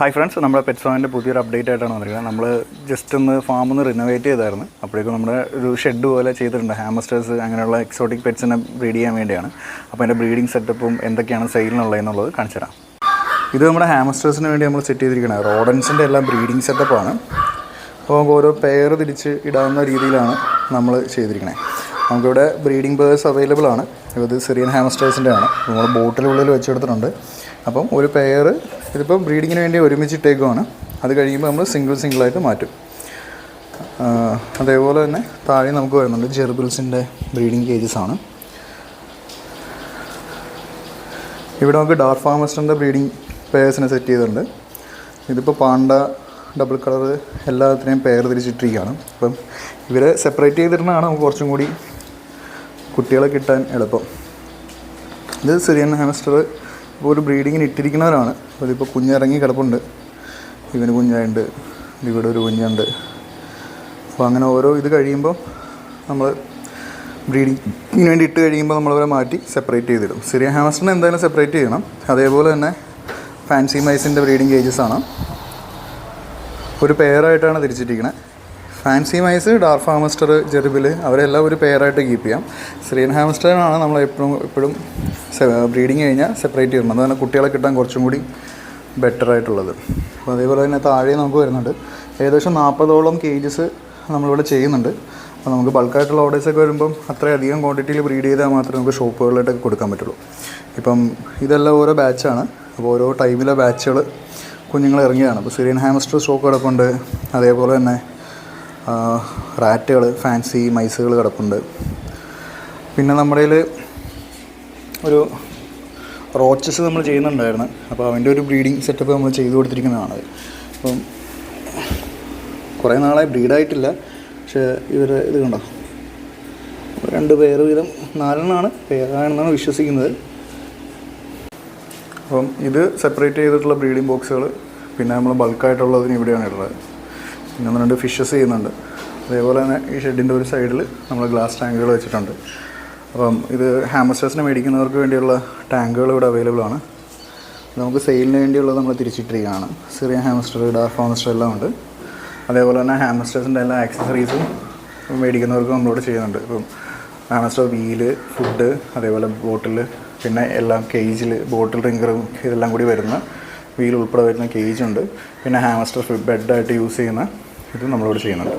Hi friends, നമ്മുടെ pet സോണിൻ്റെ പുതിയൊരു update ആയിട്ടാണ് വന്നിരിക്കുന്നത്. നമ്മൾ ജസ്റ്റ് ഒന്ന് ഫാം ഒന്ന് റിനോവേറ്റ് ചെയ്തായിരുന്നു. അപ്പോഴേക്കും നമ്മുടെ ഒരു ഷെഡ് പോലെ ചെയ്തിട്ടുണ്ട്. ഹാമസ്റ്റേഴ്സ് അങ്ങനെയുള്ള എക്സോട്ടിക് പെറ്റ്സിനെ ബ്രീഡ് ചെയ്യാൻ വേണ്ടിയാണ്. അപ്പോൾ അതിൻ്റെ ബ്രീഡിംഗ് സെറ്റപ്പും എന്തൊക്കെയാണ് സെയിലിനുള്ളതെന്നുള്ളത് കാണിച്ചു തരാം. ഇത് നമ്മുടെ ഹാമസ്റ്റേഴ്സിന് വേണ്ടി നമ്മൾ സെറ്റ് ചെയ്തിരിക്കുന്നത് റോഡൻസിൻ്റെ എല്ലാം ബ്രീഡിംഗ് സെറ്റപ്പാണ്. അപ്പോൾ നമുക്ക് ഓരോ പെയർ തിരിച്ച് ഇടാവുന്ന രീതിയിലാണ് നമ്മൾ ചെയ്തിരിക്കുന്നത്. നമുക്കിവിടെ ബ്രീഡിംഗ് ബേഴ്സ് അവൈലബിൾ ആണ്. ഇത് സിറിയൻ ഹാമസ്റ്റേഴ്സിൻ്റെ ആണ്. നമ്മൾ ബോട്ടിലുള്ളിൽ വെച്ചെടുത്തിട്ടുണ്ട്. അപ്പം ഒരു പെയർ ഇതിപ്പോൾ ബ്രീഡിങ്ങിന് വേണ്ടി ഒരുമിച്ചിട്ടേക്കുമാണ്. അത് കഴിയുമ്പോൾ നമ്മൾ സിംഗിളായിട്ട് മാറ്റും. അതേപോലെ തന്നെ താഴെ നമുക്ക് വരുന്നുണ്ട് ജെർബിൾസിൻ്റെ ബ്രീഡിംഗ് കേജസാണ്. ഇവിടെ നമുക്ക് ഡാർക്ക് ഫാമസ്റ്ററിൻ്റെ ബ്രീഡിംഗ് പെയർസിനെ സെറ്റ് ചെയ്തിട്ടുണ്ട്. ഇതിപ്പോൾ പാണ്ട, ഡബിൾ കളർ എല്ലാത്തിനെയും പെയർ തിരിച്ചിട്ടിരിക്കുകയാണ്. അപ്പം ഇവരെ സെപ്പറേറ്റ് ചെയ്തിരുന്നതാണ് നമുക്ക് കുറച്ചും കൂടി കുട്ടികളെ കിട്ടാൻ എളുപ്പം. ഇത് സിറിയൻ ഹാമസ്റ്റർ ഇപ്പോൾ ഒരു ബ്രീഡിങ്ങിന് ഇട്ടിരിക്കുന്നവരാണ്. അപ്പോൾ ഇതിപ്പോൾ കുഞ്ഞിറങ്ങി കിടപ്പുണ്ട്. ഇവന് കുഞ്ഞുണ്ട്, ഇവിടെ ഒരു കുഞ്ഞുണ്ട്. അപ്പോൾ അങ്ങനെ ഓരോ ഇത് കഴിയുമ്പോൾ നമ്മൾ ബ്രീഡിങ്ങിന് വേണ്ടി ഇട്ട് കഴിയുമ്പോൾ നമ്മളവരെ മാറ്റി സെപ്പറേറ്റ് ചെയ്തിടും. സിറിയൻ ഹാമസ്റ്ററിനെ എന്തായാലും സെപ്പറേറ്റ് ചെയ്യണം. അതേപോലെ തന്നെ ഫാൻസി മൈസിൻ്റെ ബ്രീഡിംഗ് കേജസാണ്. ഒരു പെയറായിട്ടാണ് തിരിച്ചിരിക്കുന്നത്. ഫാൻസി മൈസ്, ഡാർക്ക് ഹാമസ്റ്റർ, ജെർബിൽ അവരെല്ലാം ഒരു പെയറായിട്ട് കീപ്പ് ചെയ്യാം. സിറിയൻ ഹാമസ്റ്ററിനാണ് നമ്മൾ എപ്പോഴും ബ്രീഡിങ് കഴിഞ്ഞാൽ സെപ്പറേറ്റ് ചെയ്യണം. അതുപോലെ കുട്ടികളെ കിട്ടാൻ കുറച്ചും കൂടി ബെറ്റർ ആയിട്ടുള്ളത്. അപ്പോൾ അതേപോലെ തന്നെ താഴെ നമുക്ക് വരുന്നുണ്ട്. ഏകദേശം 40ഓളം കേജസ് നമ്മളിവിടെ ചെയ്യുന്നുണ്ട്. അപ്പോൾ നമുക്ക് ബൾക്കായിട്ടുള്ള ഓർഡേഴ്സൊക്കെ വരുമ്പം അത്രയധികം ക്വാണ്ടിറ്റിയിൽ ബ്രീഡ് ചെയ്താൽ മാത്രമേ നമുക്ക് ഷോപ്പുകളിലോട്ടൊക്കെ കൊടുക്കാൻ പറ്റുള്ളൂ. ഇപ്പം ഇതെല്ലാം ഓരോ ബാച്ചാണ്. അപ്പോൾ ഓരോ ടൈമിലെ ബാച്ചുകൾ കുഞ്ഞുങ്ങൾ ഇറങ്ങിയതാണ്. അപ്പോൾ സിറിയൻ ഹാമസ്റ്റർ സ്റ്റോക്ക് കിടപ്പുണ്ട്. അതേപോലെ തന്നെ റാറ്റുകൾ, ഫാൻസി മൈസുകൾ കിടപ്പുണ്ട്. പിന്നെ നമ്മുടെ കയ്യിൽ ഒരു റോച്ചസ് നമ്മൾ ചെയ്യുന്നുണ്ടായിരുന്നു. അപ്പോൾ അവൻ്റെ ഒരു ബ്രീഡിങ് സെറ്റപ്പ് നമ്മൾ ചെയ്തു കൊടുത്തിരിക്കുന്നതാണ്. അപ്പം കുറേ നാളായി ബ്രീഡായിട്ടില്ല. പക്ഷേ ഇവർ ഇത് കണ്ടോ, 2 പേർ വീതം 4 പേരാണെന്നാണ് വിശ്വസിക്കുന്നത്. അപ്പം ഇത് സെപ്പറേറ്റ് ചെയ്തിട്ടുള്ള ബ്രീഡിംഗ് ബോക്സുകൾ. പിന്നെ നമ്മൾ ബൾക്കായിട്ടുള്ളതിന് ഇവിടെയാണ് ഉള്ളത്. പിന്നെ 2 ഫിഷസ് ചെയ്യുന്നുണ്ട്. അതേപോലെ തന്നെ ഈ ഷെഡിൻ്റെ ഒരു സൈഡിൽ നമ്മൾ ഗ്ലാസ് ടാങ്കുകൾ വെച്ചിട്ടുണ്ട്. അപ്പം ഇത് ഹാമസ്റ്റേഴ്സിനെ മേടിക്കുന്നവർക്ക് വേണ്ടിയുള്ള ടാങ്കുകൾ ഇവിടെ അവൈലബിൾ ആണ്. നമുക്ക് സെയിലിന് വേണ്ടിയുള്ളത് നമ്മൾ തിരിച്ചിട്ടിരിക്കുകയാണ്. സിറിയൻ ഹാമസ്റ്റർ, ഡാർക്ക് ഹാമസ്റ്റർ എല്ലാം ഉണ്ട്. അതേപോലെ തന്നെ ഹാമസ്റ്റേഴ്സിൻ്റെ എല്ലാ ആക്സസറീസും മേടിക്കുന്നവർക്ക് നമ്മളിവിടെ ചെയ്യുന്നുണ്ട്. ഇപ്പം ഹാമസ്റ്റർ വീല്, ഫുഡ്, അതേപോലെ ബോട്ടിൽ, പിന്നെ എല്ലാം കേജിൽ ബോട്ടിൽ റിങ്കറും ഇതെല്ലാം കൂടി വരുന്ന വീൽ ഉൾപ്പെടെ വരുന്ന കേജുണ്ട്. പിന്നെ ഹാമസ്റ്റർ ബെഡായിട്ട് യൂസ് ചെയ്യുന്ന ഇത് നമ്മളിവിടെ ചെയ്യുന്നുണ്ട്.